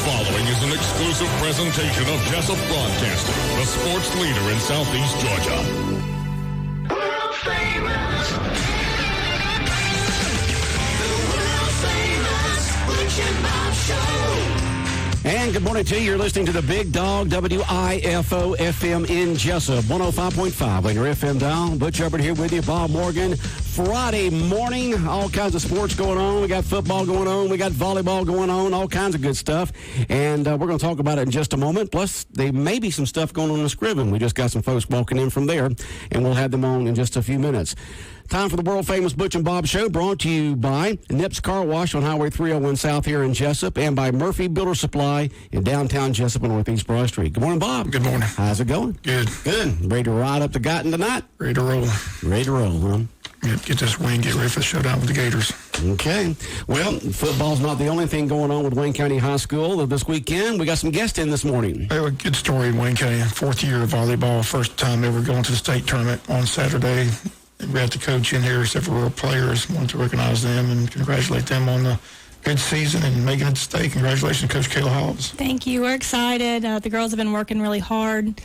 following is an exclusive presentation of Jessup Broadcasting, the sports leader in Southeast Georgia. World famous. The world famous Butch and Bob Show. And good morning to you. You're listening to the Big Dog WIFO FM in Jessup, 105.5 on your FM dial. Butch Hubbard here with you, Bob Morgan. Friday morning, all kinds of sports going on. We got football going on. We got volleyball going on, all kinds of good stuff. And we're going to talk about it in just a moment. Plus, there may be some stuff going on in Scriven. We just got some folks walking in from there, and we'll have them on in just a few minutes. Time for the world-famous Butch and Bob Show, brought to you by Nips Car Wash on Highway 301 South here in Jessup, and by Murphy Builder Supply in downtown Jessup on Northeast Broad Street. Good morning, Bob. Good morning. How's it going? Good. Good. Ready to ride up to Guyton tonight? Ready to roll. Ready to roll, huh? Get this win, get ready for the showdown with the Gators. Okay. Well, football's not the only thing going on with Wayne County High School this weekend. We got some guests in this morning. A good story in Wayne County. Fourth year of volleyball, first time ever going to the state tournament on Saturday. We had the coach in here, several players. Wanted to recognize them and congratulate them on the good season and making it to state. Congratulations, Coach Kayla Hobbs. Thank you. We're excited. The girls have been working really hard.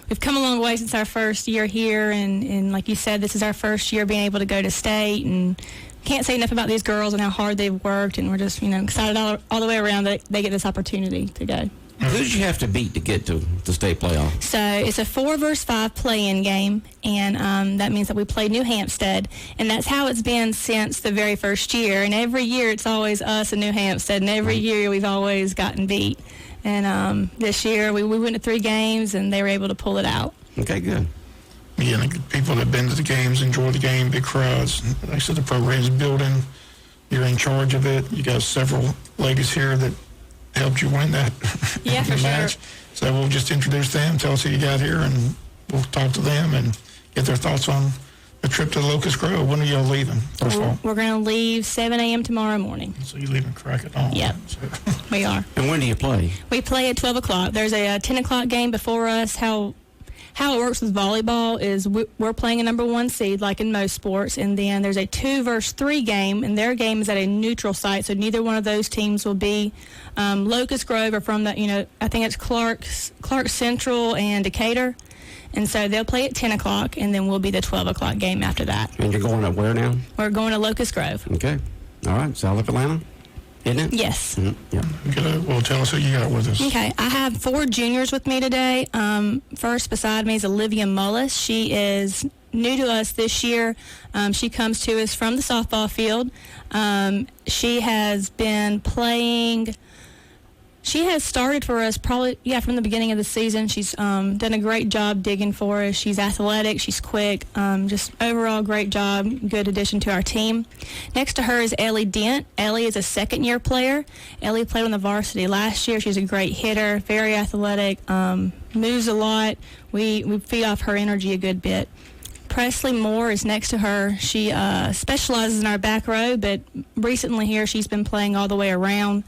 We've come a long way since our first year here, and like you said, this is our first year being able to go to state, and can't say enough about these girls and how hard they've worked, and we're just, excited all the way around that they get this opportunity to go. Who did you have to beat to get to the state playoff? So it's a 4-versus-5 play-in game, and that means that we played New Hampstead, and that's how it's been since the very first year. And every year it's always us and New Hampstead, and every year we've always gotten beat. And this year we went to 3 games, and they were able to pull it out. Okay, good. Yeah, the people that have been to the games enjoy the game, big crowds. Like I said, the program's building. You're in charge of it. You got several ladies here that helped you win that match. Sure. So we'll just introduce them, tell us who you got here, and we'll talk to them and get their thoughts on the trip to Locust Grove. When are y'all leaving, first of all? We're going to leave 7 a.m. tomorrow morning. So you're leaving crack at dawn. Yep, So. we are. And when do you play? We play at 12 o'clock. There's a 10 o'clock game before us. How it works with volleyball is we're playing a number 1 seed, like in most sports, and then there's a 2-versus-3 game, and their game is at a neutral site, so neither one of those teams will be Locust Grove or from the, I think it's Clark Central and Decatur, and so they'll play at 10 o'clock, and then we'll be the 12 o'clock game after that. And you're going to where now? We're going to Locust Grove. Okay. All right. South of Atlanta? Isn't it? Yes. Mm-hmm. Yeah. Well, tell us who you got with us. Okay, I have 4 juniors with me today. First beside me is Olivia Mullis. She is new to us this year. She comes to us from the softball field. She has been playing. She has started for us from the beginning of the season. She's done a great job digging for us. She's athletic. She's quick. Just overall great job. Good addition to our team. Next to her is Ellie Dent. Ellie is a second-year player. Ellie played on the varsity last year. She's a great hitter, very athletic, moves a lot. We feed off her energy a good bit. Presley Moore is next to her. She specializes in our back row, but recently here she's been playing all the way around.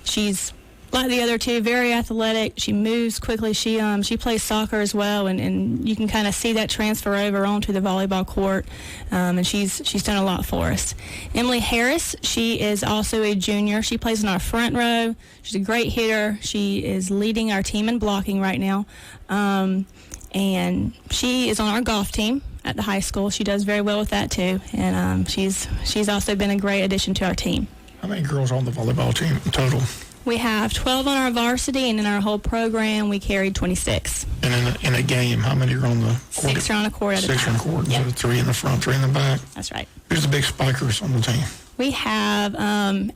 She's like the other 2, very athletic. She moves quickly. She plays soccer as well, and you can kind of see that transfer over onto the volleyball court. And she's done a lot for us. Emily Harris, she is also a junior. She plays in our front row. She's a great hitter. She is leading our team in blocking right now, and she is on our golf team at the high school. She does very well with that too, and she's also been a great addition to our team. How many girls are on the volleyball team total? We have 12 on our varsity, and in our whole program, we carried 26. And in a game, how many are on the court? 6 are on a court at a time. 6 on the court, Yep. so 3 in the front, 3 in the back. That's right. Who's the big spikers on the team? We have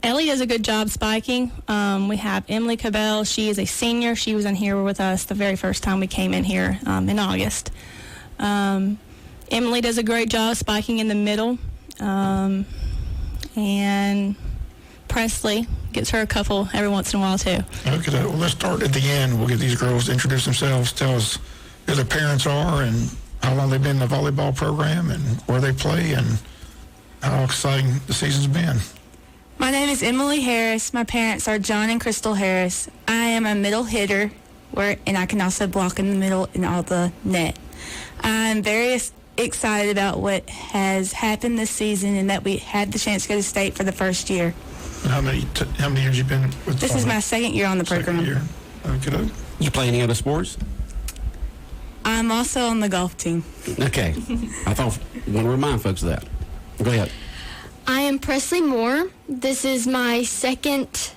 Ellie does a good job spiking. We have Emily Cabell. She is a senior. She was in here with us the very first time we came in here in August. Emily does a great job spiking in the middle. And Presley gets her a couple every once in a while, too. Okay, well, let's start at the end. We'll get these girls to introduce themselves, tell us who their parents are and how long they've been in the volleyball program and where they play and how exciting the season's been. My name is Emily Harris. My parents are John and Crystal Harris. I am a middle hitter, and I can also block in the middle and all the net. I'm very excited about what has happened this season and that we had the chance to go to state for the first year. And how many years you been with This is my second year on the program. Second year. Okay. Did you play any other sports? I'm also on the golf team. Okay. I thought I want to remind folks of that. Go ahead. I am Presley Moore. This is my second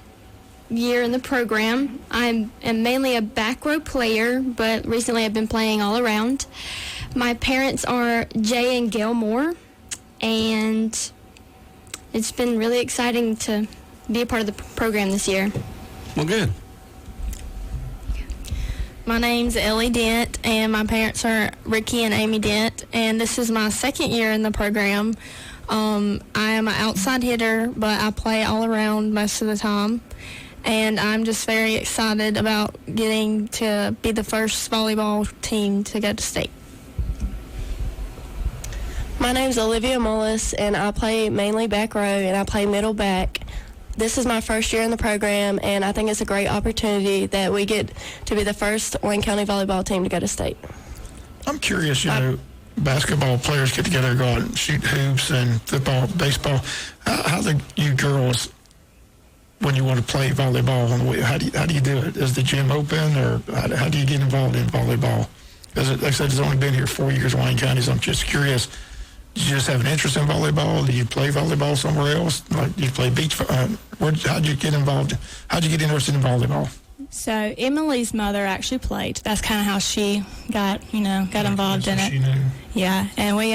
year in the program. I am mainly a back row player, but recently I've been playing all around. My parents are Jay and Gail Moore, and it's been really exciting to be a part of the program this year. Well, good. My name's Ellie Dent, and my parents are Ricky and Amy Dent, and this is my second year in the program. I am an outside hitter, but I play all around most of the time, and I'm just very excited about getting to be the first volleyball team to go to state. My name's Olivia Mullis, and I play mainly back row, and I play middle back. This is my first year in the program, and I think it's a great opportunity that we get to be the first Wayne County volleyball team to go to state. I'm curious, basketball players get together, go out and shoot hoops and football, baseball. How do you girls, when you want to play volleyball, how do you do it? Is the gym open, or how do you get involved in volleyball? Because like I said, it's only been here 4 years in Wayne County, so I'm just curious. Did you just have an interest in volleyball? Did you play volleyball somewhere else? Like, did you play beach? How'd you get involved? How'd you get interested in volleyball? So Emily's mother actually played. That's kind of how she got involved in it. She knew. Yeah, and we,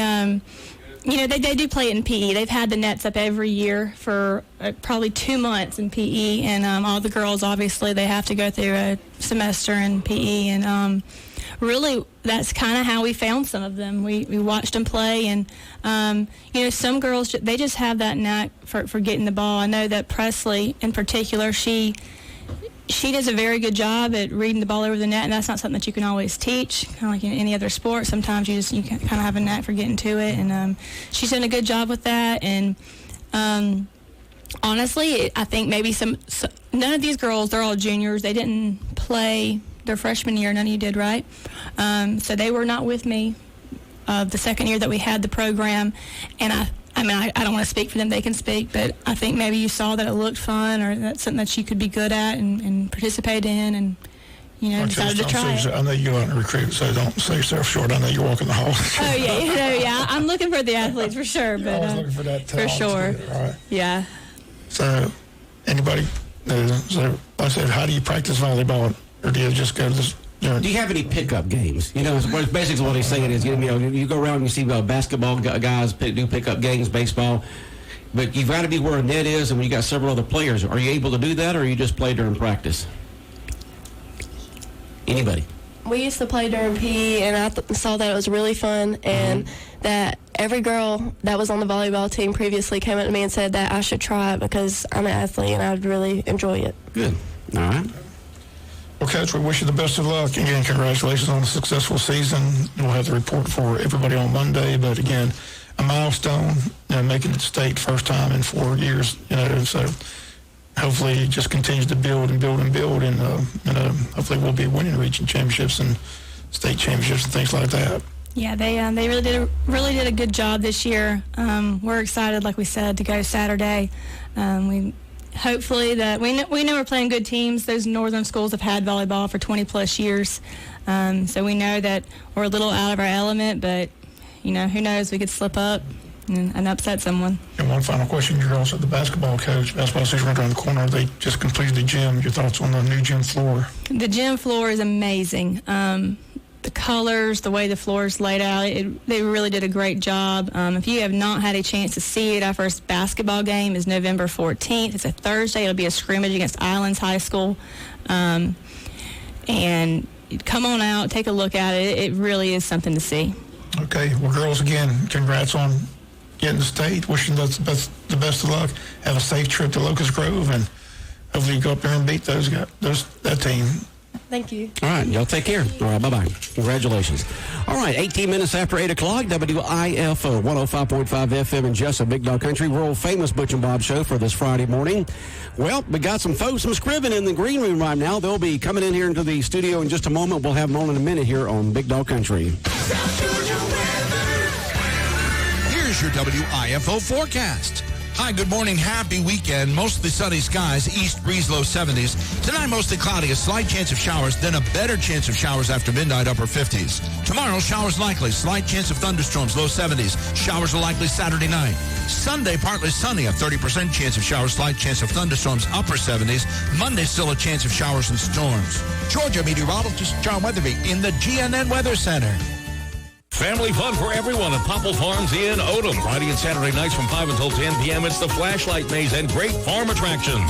they do play it in PE. They've had the nets up every year for probably 2 months in PE, and all the girls, obviously, they have to go through a semester in PE, and really, that's kind of how we found some of them. We watched them play, and some girls, they just have that knack for getting the ball. I know that Presley, in particular, she does a very good job at reading the ball over the net, and that's not something that you can always teach. Kind of like in any other sport, sometimes you kind of have a knack for getting to it, and she's done a good job with that. And honestly, I think maybe none of these girls, they're all juniors. They didn't play their freshman year. None of you did, right? So they were not with me the second year that we had the program, and I don't want to speak for them. They can speak, but I think maybe you saw that it looked fun, or that's something that you could be good at and participate in, and decided to try it. I know you want to recruit, so don't sell yourself short. I know you're walking the hall. Oh yeah, I'm looking for the athletes for sure, but always looking for that for sure. Right. Yeah. So, anybody? So, like I said, how do you practice volleyball, or do you just go to this? Do you have any pickup games? Basically what he's saying is, you go around and you see basketball guys do pickup games, baseball, but you've got to be where a net is, and when you got several other players, are you able to do that, or you just play during practice? Anybody? We used to play during PE, and I saw that it was really fun, and that every girl that was on the volleyball team previously came up to me and said that I should try it because I'm an athlete and I'd really enjoy it. Good. All right. Well, Coach, we wish you the best of luck. Again, congratulations on a successful season. We'll have the report for everybody on Monday. But again, a milestone, making it state first time in 4 years. So hopefully it just continues to build and build and build, and hopefully we'll be winning region championships and state championships and things like that. Yeah, they really did a good job this year. We're excited, like we said, to go Saturday. Hopefully that we know we're playing good teams. Those northern schools have had volleyball for 20 plus years, so we know that we're a little out of our element. But who knows? We could slip up and upset someone. And one final question: you're also the basketball coach. Basketball season right around the corner. They just completed the gym. Your thoughts on the new gym floor? The gym floor is amazing. The colors, the way the floor is laid out, they really did a great job. If you have not had a chance to see it, our first basketball game is November 14th. It's a Thursday. It'll be a scrimmage against Islands High School. And come on out, take a look at it. It really is something to see. Okay. Well, girls, again, congrats on getting the state. Wishing the best of luck. Have a safe trip to Locust Grove, and hopefully you go up there and beat that team. Thank you. All right, y'all take care. All right, bye-bye. Congratulations. All right, 18 minutes after 8 o'clock, WIFO 105.5 FM in Jessup, Big Dog Country, world-famous Butch and Bob Show for this Friday morning. Well, we got some folks from Scriven in the green room right now. They'll be coming in here into the studio in just a moment. We'll have them on in a minute here on Big Dog Country. South Georgia weather. here's your WIFO forecast. Hi, good morning. Happy weekend. Mostly sunny skies. East breeze, low 70s. Tonight, mostly cloudy. A slight chance of showers, then a better chance of showers after midnight, upper 50s. Tomorrow, showers likely. Slight chance of thunderstorms, low 70s. Showers are likely Saturday night. Sunday, partly sunny. A 30% chance of showers, slight chance of thunderstorms, upper 70s. Monday, still a chance of showers and storms. Georgia meteorologist John Weatherby in the GNN Weather Center. Family fun for everyone at Popple Farms in Odom. Friday and Saturday nights from 5 until 10 p.m. It's the Flashlight Maze and great farm attractions.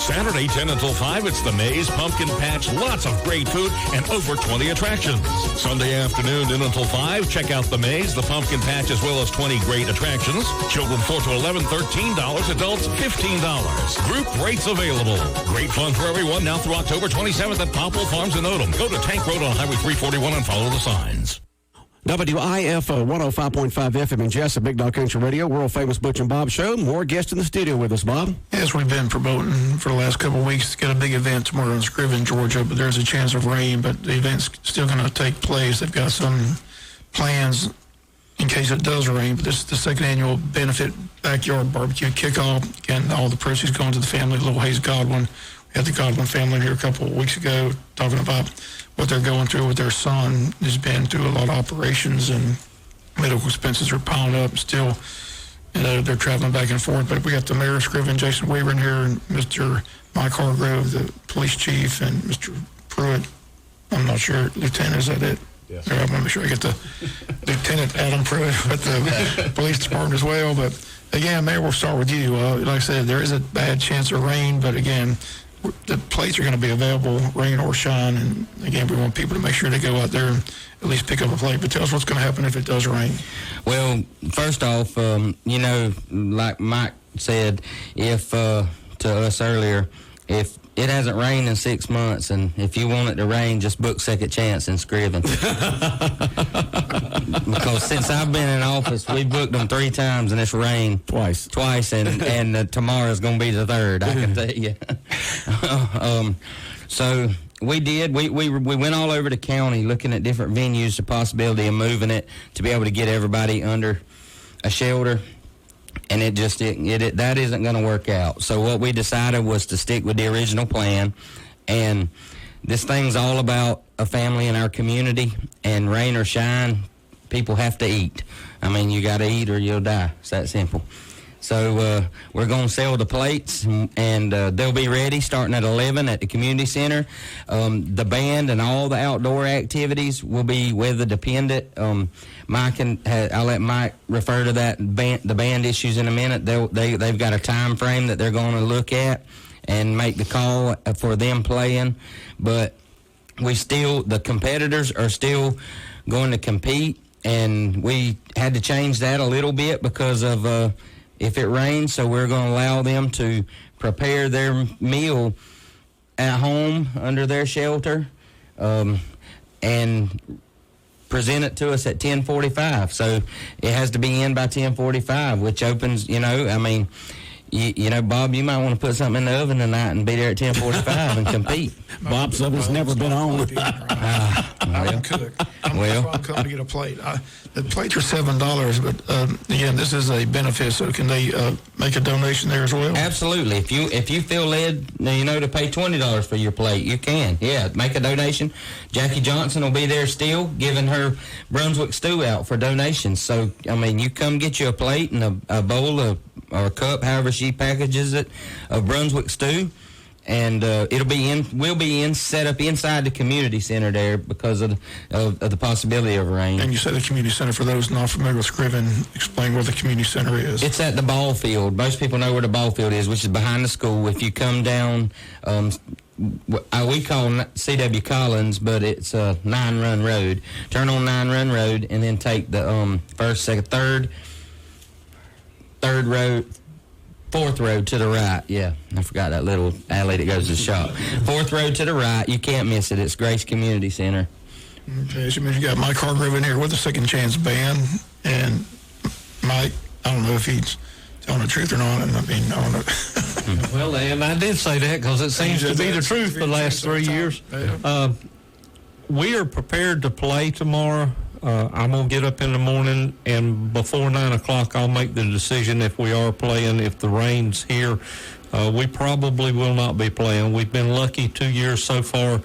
Saturday, 10 until 5, it's the Maze, Pumpkin Patch, lots of great food, and over 20 attractions. Sunday afternoon, 10 until 5, check out the Maze, the Pumpkin Patch, as well as 20 great attractions. Children 4 to 11, $13. Adults, $15. Group rates available. Great fun for everyone now through October 27th at Popple Farms in Odom. Go to Tank Road on Highway 341 and follow the signs. WIFO 105.5 FM in Jessup, Big Dog Country Radio, world-famous Butch and Bob Show. More guests in the studio with us, Bob. Yes, we've been promoting for the last couple of weeks. Got a big event tomorrow in Scriven, Georgia, but there's a chance of rain, but the event's still going to take place. They've got some plans in case it does rain, but this is the second annual benefit backyard barbecue kickoff. Again, all the proceeds going to the family, Little Hayes Godwin. We had the Godwin family in here a couple of weeks ago talking about what they're going through with their son. He's been through a lot of operations and medical expenses are piling up still. And they're traveling back and forth. But we got the mayor of Scriven, Jason Weaver, in here, and Mr. Mike Hargrove, the police chief, and Mr. Pruitt. I'm not sure, Lieutenant, is that it? Yes. I want to make sure I get the Lieutenant Adam Pruitt with the police department as well. But again, Mayor, we'll start with you. Like I said, there is a bad chance of rain, but again, the plates are going to be available, rain or shine. And again, we want people to make sure they go out there and at least pick up a plate. But tell us what's going to happen if it does rain. Well, first off, like Mike said, if to us earlier, if it hasn't rained in 6 months, and if you want it to rain, just book Second Chance in Scriven. Because since I've been in office, we've booked them 3 times, and it's rained twice, and tomorrow's going to be the third. I can tell you. So we did. We went all over the county looking at different venues, the possibility of moving it to be able to get everybody under a shelter. And it just that isn't going to work out. So what we decided was to stick with the original plan. And this thing's all about a family in our community. And rain or shine, people have to eat. I mean, you got to eat or you'll die. It's that simple. So we're going to sell the plates, and they'll be ready starting at 11 at the community center. The band and all the outdoor activities will be weather dependent. I'll let Mike refer to that the band issues in a minute. They've got a time frame that they're going to look at and make the call for them playing. But the competitors are still going to compete, and we had to change that a little bit because of if it rains, so we're going to allow them to prepare their meal at home under their shelter and present it to us at 10:45. So it has to be in by 10:45, which opens, Bob, you might want to put something in the oven tonight and be there at 10:45 and compete. Bob's oven's never been on. I can cook. I'm coming to get a plate. The plates are $7, but again, this is a benefit. So can they make a donation there as well? Absolutely. If you feel led, to pay $20 for your plate, you can. Yeah, make a donation. Jackie Johnson will be there still, giving her Brunswick stew out for donations. So you come get you a plate and a bowl or a cup, however she packages it, of Brunswick stew. And we'll be set up inside the community center there because of the possibility of rain. And you said the community center, for those not familiar with Scriven, explain where the community center is. It's at the ball field. Most people know where the ball field is, which is behind the school. If you come down, we call C.W. Collins, but it's 9 Run Road. Turn on 9 Run Road and then take the first, second, third road, 4th road to the right. Yeah, I forgot that little alley that goes to the shop. 4th road to the right. You can't miss it. It's Grace Community Center. Okay, so you got Mike Hargrove in here with the Second Chance Band. And Mike, I don't know if he's telling the truth or not. I don't know. Well, and I did say that because it seems to be the truth for the last 3 years. We are prepared to play tomorrow. I'm going to get up in the morning, and before 9 o'clock, I'll make the decision if we are playing. If the rain's here, we probably will not be playing. We've been lucky 2 years so far,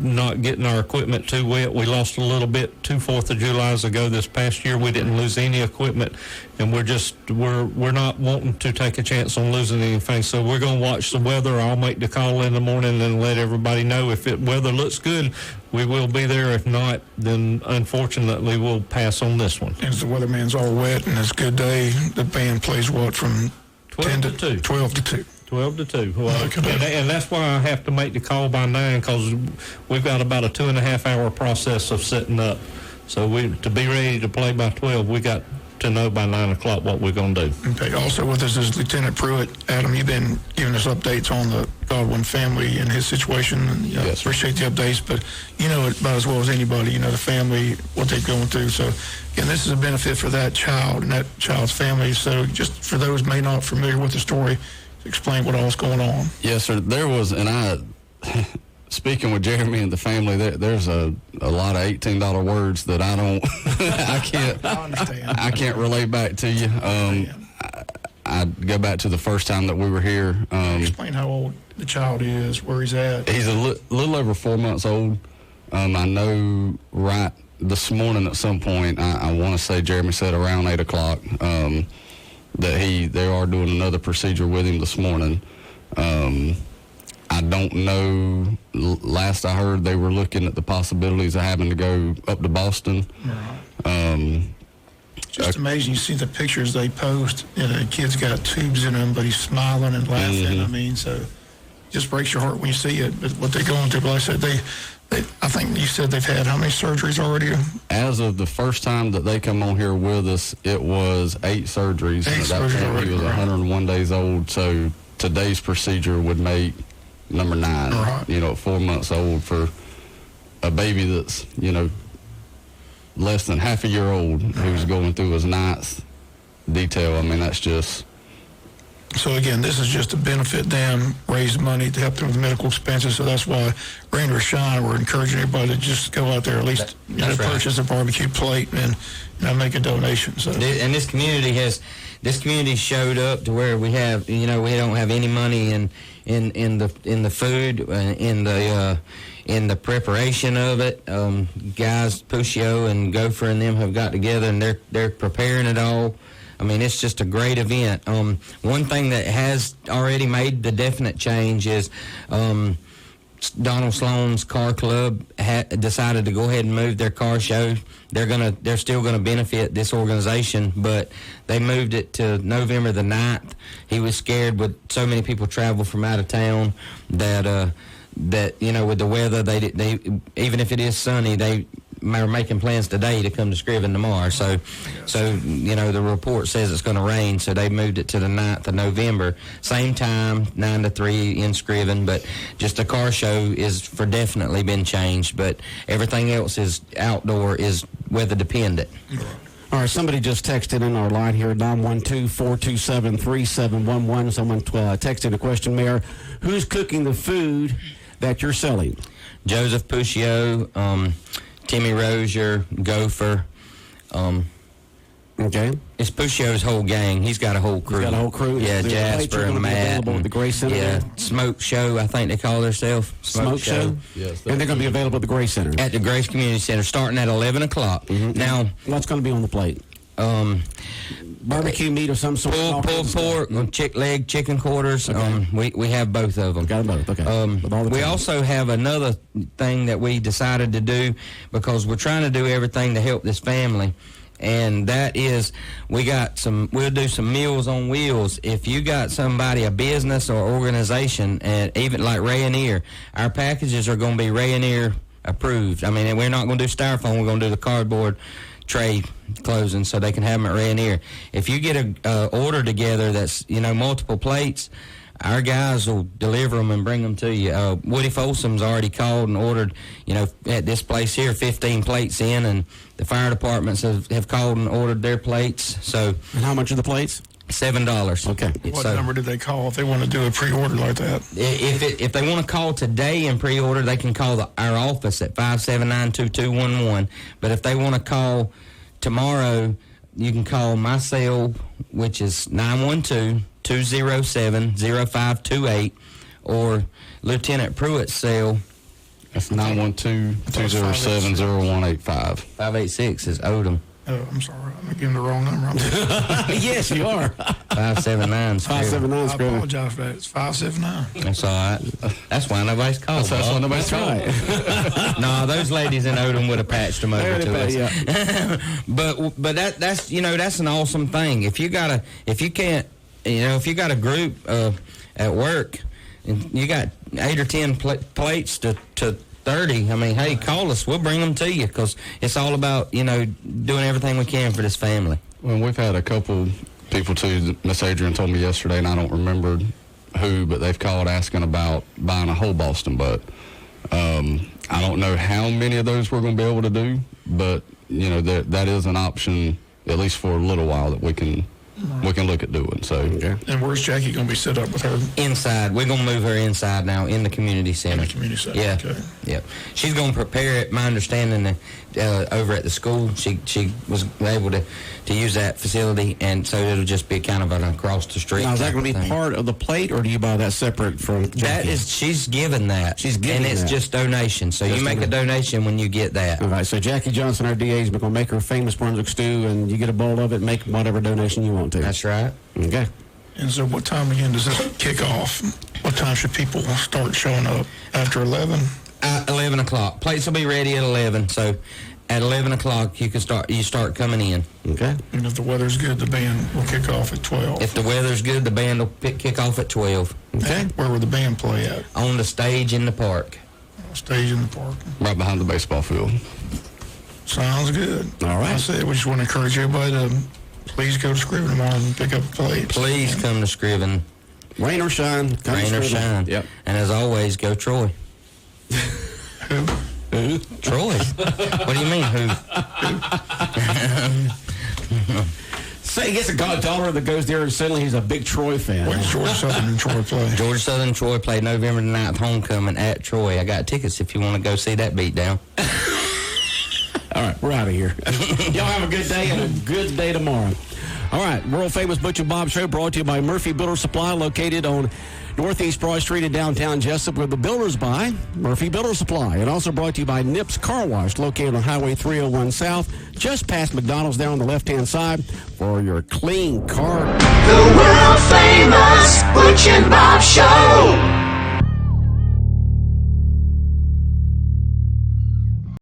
not getting our equipment too wet. We lost a little bit 2 4th of Julys ago. This past year, we didn't lose any equipment, and we're not wanting to take a chance on losing anything. So we're going to watch the weather. I'll make the call in the morning and let everybody know. If weather looks good, we will be there. If not, then unfortunately we'll pass on this one. As the weatherman's all wet and it's a good day, the band plays what, from 12 to 2. 12 to 2. 12 to 2. Well, and that's why I have to make the call by 9, because we've got about a 2.5 hour process of setting up. So to be ready to play by 12, we got to know by 9 o'clock what we're going to do. Okay. Also with us is Lieutenant Pruitt. Adam, you've been giving us updates on the Godwin family and his situation. And, yes, appreciate the updates, but you know it about as well as anybody. You know the family, what they're going through. So, again, this is a benefit for that child and that child's family. So just for those may not familiar with the story, explain what all's going on. Yes, sir. There was, and I, speaking with Jeremy and the family, there's a lot of $18 words that I don't, I can't relay back to you. I go back to the first time that we were here. Explain how old the child is, where he's at. He's a little over 4 months old. I know right this morning at some point, I want to say Jeremy said around 8 o'clock, that they are doing another procedure with him this morning. I don't know. Last I heard, they were looking at the possibilities of having to go up to Boston. Right. Just amazing. You see the pictures they post. You know, the kid's got tubes in him, but he's smiling and laughing. Mm-hmm. I mean, so just breaks your heart when you see it. But what they're going through, like I said, I think you said they've had how many surgeries already? As of the first time that they come on here with us, it was 8 surgeries. At that point, already, he was 101 days old. So today's procedure would make number 9. Right. You know, 4 months old for a baby that's, you know, less than half a year old, who's going through his 9th detail. I mean, that's just. So, again, this is just to benefit them, raise money to help them with medical expenses. So that's why Rain or Shine, we're encouraging everybody to just go out there, at least purchase a barbecue plate and make a donation. So. And this community showed up to where we have, we don't have any money in the food, in the preparation of it. Guys, Pushio and Gopher and them have got together, and they're preparing it all. I mean, it's just a great event. One thing that has already made the definite change is Donald Sloan's Car Club decided to go ahead and move their car show. They're still gonna benefit this organization, but they moved it to November the 9th. He was scared with so many people travel from out of town that with the weather, they even if it is sunny, they are making plans today to come to Scriven tomorrow. So the report says it's going to rain, so they moved it to the 9th of November. Same time, 9 to 3 in Scriven, but just the car show is for definitely been changed. But everything else is outdoor, is weather dependent. All right, somebody just texted in our line here, 912-427-3711. Someone texted a question, Mayor. Who's cooking the food that you're selling? Joseph Pushio, Timmy Rozier, Gopher. Okay. It's Pushio's whole gang. He's got a whole crew. He's got a whole crew. Yeah, Jasper and Matt. And the Gray Center. Yeah, Smoke Show, I think they call themselves. Smoke Show? Yes. And they're going to be available at the Gray Center. At the Grace Community Center, starting at 11 o'clock. Mm-hmm. Now, what's going to be on the plate? Barbecue meat of some sort. Pulled pork, leg, chicken quarters. Okay. We have both of them. Got them both. Okay. We also have another thing that we decided to do, because we're trying to do everything to help this family, and that is we'll do some Meals on Wheels. If you got somebody, a business or organization, and even like Rayonier, our packages are going to be Rayonier approved. I mean, we're not going to do styrofoam. We're going to do the cardboard tray closing so they can have them at Rayonier. If you get a order together that's multiple plates, our guys will deliver them and bring them to you. Woody Folsom's already called and ordered, at this place here, 15 plates in, and the fire departments have called and ordered their plates. So, and how much are the plates? $7. Okay. What So number do they call if they want to do a pre-order like that? if they want to call today and pre-order, they can call our office at 579-2211. But if they want to call tomorrow, you can call my cell, which is 912-207-0528, or Lieutenant Pruitt's cell. That's 912-207-0185. 586 is Odom. Oh, I'm sorry. I'm giving the wrong number. Yes, you are. 579. 579. I apologize for that. It's 579. That's all right. That's why nobody's called. That's why nobody's called. No, those ladies in Odom would have patched them over to us. Yeah. but that's that's an awesome thing. If you got a group at work and you got 8 or 10 plates to 30, I mean, hey, call us. We'll bring them to you, because it's all about, doing everything we can for this family. Well, we've had a couple people, too. Miss Adrian told me yesterday, and I don't remember who, but they've called asking about buying a whole Boston butt. I don't know how many of those we're going to be able to do, but, that is an option, at least for a little while, that we can look at doing. So, And where's Jackie going to be set up with her? Inside. We're going to move her inside now in the community center. In the community center. Yeah. Okay. Yep. She's going to prepare it. My understanding, over at the school, she was able to use that facility, and so it'll just be kind of an across the street. Now, is that type going to of be thing. part of the plate, or do you buy that separate from Jackie? She's given that. She's given and it's that. just donation. So Just you make a donation when you get that. All right, so Jackie Johnson, our DA, is going to make her famous Brunswick stew, and you get a bowl of it, make whatever donation you want to. That's right. Okay. And so what time again does this kick off? What time should people start showing up? After 11? 11 o'clock. Plates will be ready at 11. So at 11 o'clock, you start coming in. Okay. And if the weather's good, the band will kick off at 12. If the weather's good, the band will kick off at 12. Okay. And where will the band play at? On the stage in the park. Stage in the park. right behind the baseball field. Sounds good. All right. I said we just want to encourage everybody to please go to Scriven tomorrow and pick up plates. Please come to Scriven. Rain or shine. Come to Rain or Scriven. shine. Yep. And as always, go Troy. Who? Troy. What do you mean, who? Say he gets a $1 that goes there, and suddenly he's a big Troy fan. When's Georgia Southern and Troy play? Georgia Southern and Troy play November the 9th homecoming at Troy. I got tickets if you want to go see that beat down. All right, we're out of here. Y'all have a good day and a good day tomorrow. All right, world famous Butch and Bob Show brought to you by Murphy Builder Supply, located on Northeast Broad Street in downtown Jessup, where the builders buy. Murphy Builder Supply. And also brought to you by Nips Car Wash, located on Highway 301 South, just past McDonald's down on the left-hand side, for your clean car. The world famous Butch and Bob Show.